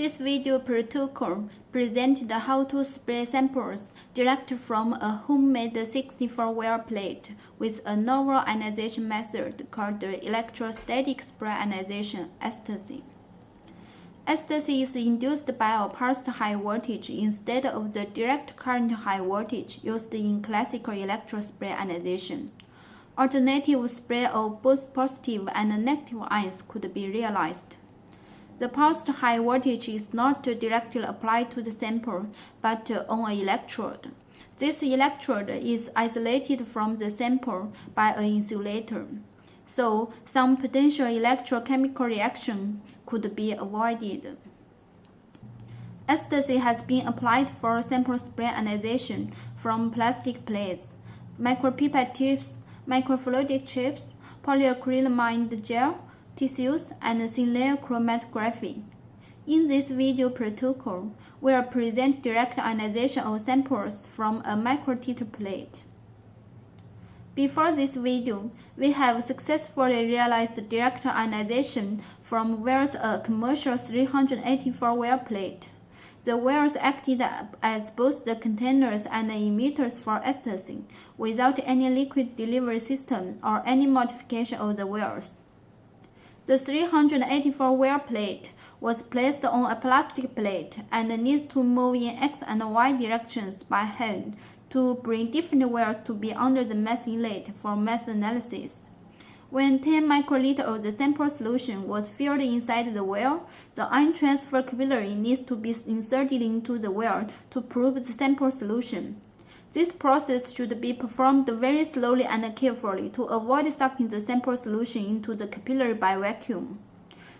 This video protocol presents how to spray samples direct from a homemade 64-well plate with a novel ionization method called electrostatic spray ionization (ESTASI). ESTASI is induced by a pulsed high voltage instead of the direct current high voltage used in classical electrospray ionization. Alternative spray of both positive and negative ions could be realized. The pulsed high voltage is not directly applied to the sample, but on an electrode. This electrode is isolated from the sample by an insulator, so some potential electrochemical reaction could be avoided. ESTASI has been applied for sample spray ionization from plastic plates, micropipette tubes, microfluidic chips, polyacrylamide gel, tissues, and thin layer chromatography. In this video protocol, we will present direct ionization of samples from a microtiter plate. Before this video, we have successfully realized direct ionization from wells a commercial 384-well plate. The wells acted as both the containers and the emitters for ESTASI, without any liquid delivery system or any modification of the wells. The 384-well plate was placed on a plastic plate and needs to move in X and Y directions by hand to bring different wells to be under the mass inlet for mass analysis. When 10 microliters of the sample solution was filled inside the well, the ion transfer capillary needs to be inserted into the well to prove the sample solution. This process should be performed very slowly and carefully to avoid sucking the sample solution into the capillary by vacuum.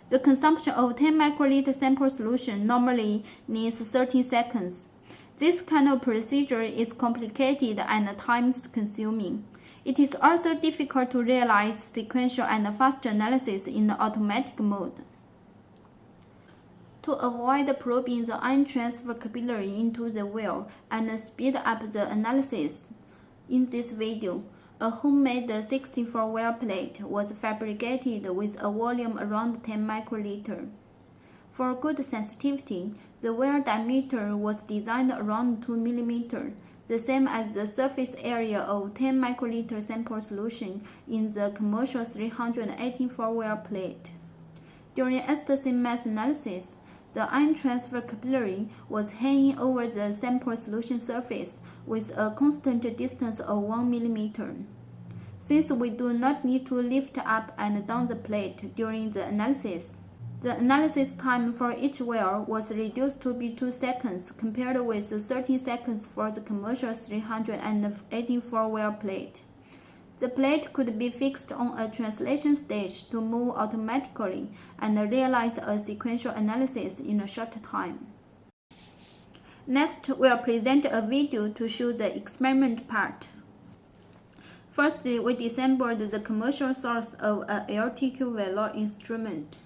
The consumption of 10 microliter sample solution normally needs 13 seconds. This kind of procedure is complicated and time-consuming. It is also difficult to realize sequential and fast analysis in the automatic mode. To avoid probing the ion transfer capillary into the well and speed up the analysis, in this video, a homemade 64-well plate was fabricated with a volume around 10 microliter. For good sensitivity, the well diameter was designed around 2 mm, the same as the surface area of 10 microliter sample solution in the commercial 384-well plate. During ESTASI mass analysis, the ion transfer capillary was hanging over the sample solution surface with a constant distance of 1 mm. Since we do not need to lift up and down the plate during the analysis time for each well was reduced to be 2 seconds compared with 13 seconds for the commercial 384-well plate. The plate could be fixed on a translation stage to move automatically and realize a sequential analysis in a short time. Next, we'll present a video to show the experiment part. Firstly, we disassembled the commercial source of a LTQ velour instrument.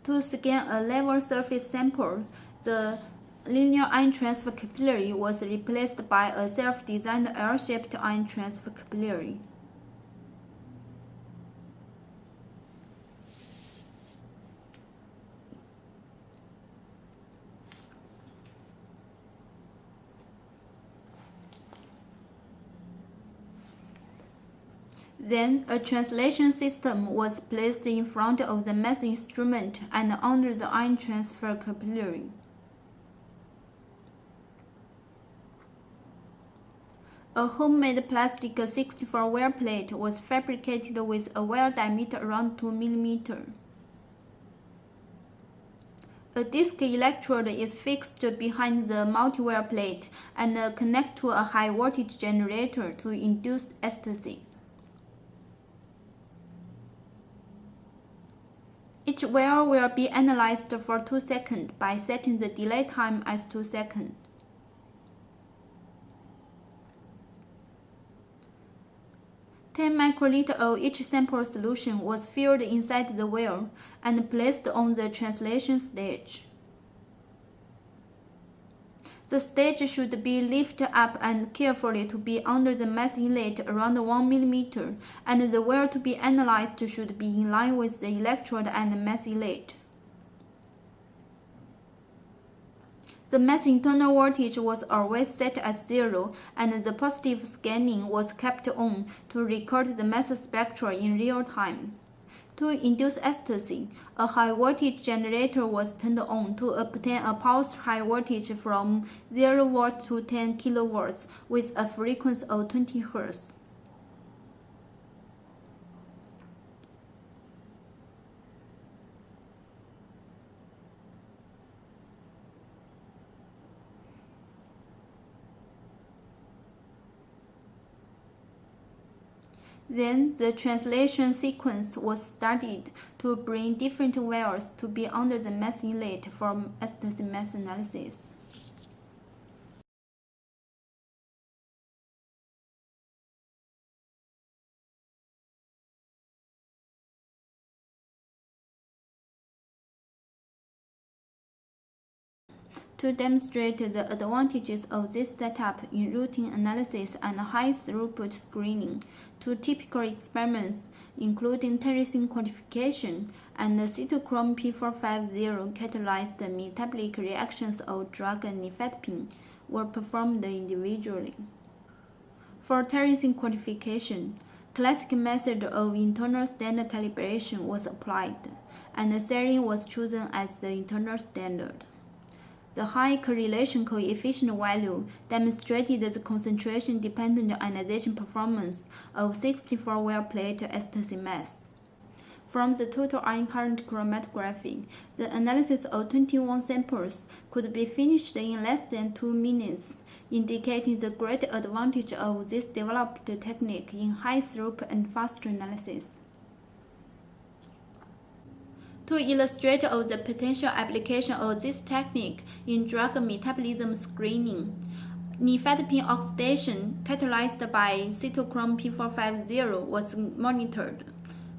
To scan a level surface sample, the linear ion transfer capillary was replaced by a self-designed L-shaped ion transfer capillary. Then, a translation system was placed in front of the mass instrument and under the ion transfer capillary. A homemade plastic 64-well plate was fabricated with a well diameter around 2 mm. A disc electrode is fixed behind the multi-well plate and connected to a high-voltage generator to induce ESTASI. Each well will be analyzed for 2 seconds by setting the delay time as 2 seconds. Ten microliter of each sample solution was filled inside the well and placed on the translation stage. The stage should be lifted up and carefully to be under the mass inlet around 1 mm, and the wire to be analyzed should be in line with the electrode and mass inlet. The mass internal voltage was always set as 0, and the positive scanning was kept on to record the mass spectra in real time. To induce ecstasy, a high-voltage generator was turned on to obtain a pulse high voltage from 0 V to 10 kV with a frequency of 20 Hz. Then the translation sequence was studied to bring different wires to be under the mass inlet for ESTASI mass analysis. To demonstrate the advantages of this setup in routine analysis and high-throughput screening, two typical experiments, including tyrosine quantification and cytochrome P450 catalyzed metabolic reactions of drug nifedipine, were performed individually. For tyrosine quantification, classic method of internal standard calibration was applied, and serine was chosen as the internal standard. The high correlation coefficient value demonstrated the concentration-dependent ionization performance of 64-well plate ESTASI MS. From the total ion current chromatography, the analysis of 21 samples could be finished in less than 2 minutes, indicating the great advantage of this developed technique in high throughput and fast analysis. To illustrate the potential application of this technique in drug metabolism screening, nifedipine oxidation catalyzed by cytochrome P450 was monitored.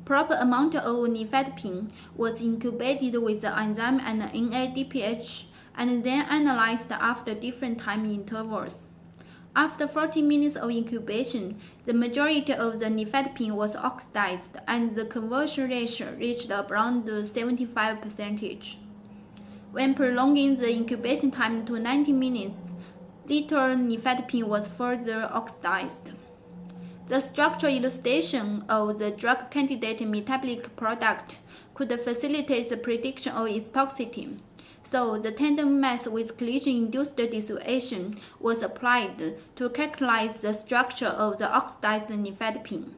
Proper amount of nifedipine was incubated with the enzyme and NADPH and then analyzed after different time intervals. After 40 minutes of incubation, the majority of the nifedipine was oxidized and the conversion ratio reached around 75%. When prolonging the incubation time to 90 minutes, little nifedipine was further oxidized. The structural illustration of the drug candidate metabolic product could facilitate the prediction of its toxicity. So the tandem mass with collision-induced dissociation was applied to characterize the structure of the oxidized nifedipine.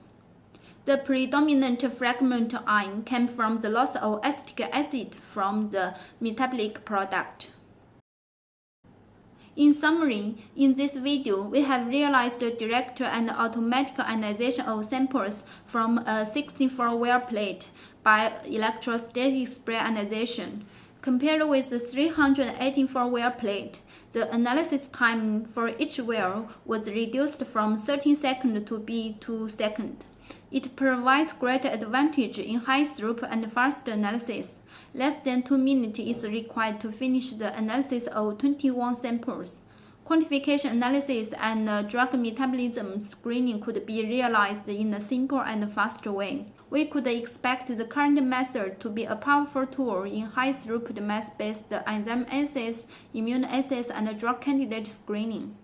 The predominant fragment ion came from the loss of acetic acid from the metabolic product. In summary, in this video, we have realized the direct and automatic ionization of samples from a 64-well plate by electrostatic spray ionization. Compared with the 384-well plate, the analysis time for each well was reduced from 13 seconds to be 2 seconds. It provides great advantage in high throughput and fast analysis. Less than 2 minutes is required to finish the analysis of 21 samples. Quantification analysis and drug metabolism screening could be realized in a simple and fast way. We could expect the current method to be a powerful tool in high-throughput mass-based enzyme assays, immune assays, and drug candidate screening.